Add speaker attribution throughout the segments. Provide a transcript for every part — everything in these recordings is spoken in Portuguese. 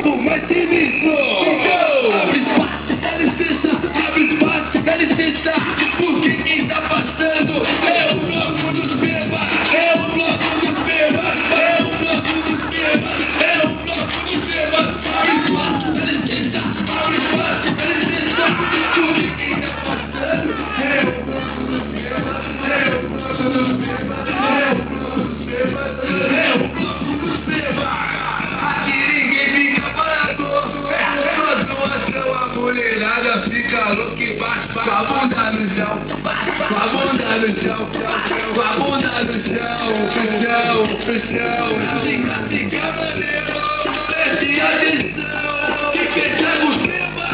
Speaker 1: Mas tem isso! Abre espaço, dá licença! Abre espaço, dá licença! Porque quem tá passando é o bloco dos bebas! É o bloco dos bebas! É o bloco dos bebas! É o bloco dos bebas! Abre espaço, dá licença! Abre espaço, dá licença! Porque quem tá passando é o bloco dos bebas! É o bloco dos bebas! É o bloco dos bebas! É o bloco dos bebas! Aqui ninguém fica parado! A mulherada fica louca e bate com a bunda no chão, com a bunda no chão, com a bunda no chão, pro chão, fica maneiro, preste atenção, que fechar o tema,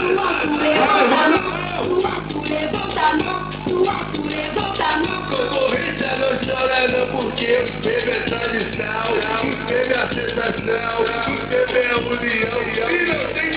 Speaker 1: concorrência não chora não, porque bebe é tradição, bebe a sensação, bebe é união, e não tem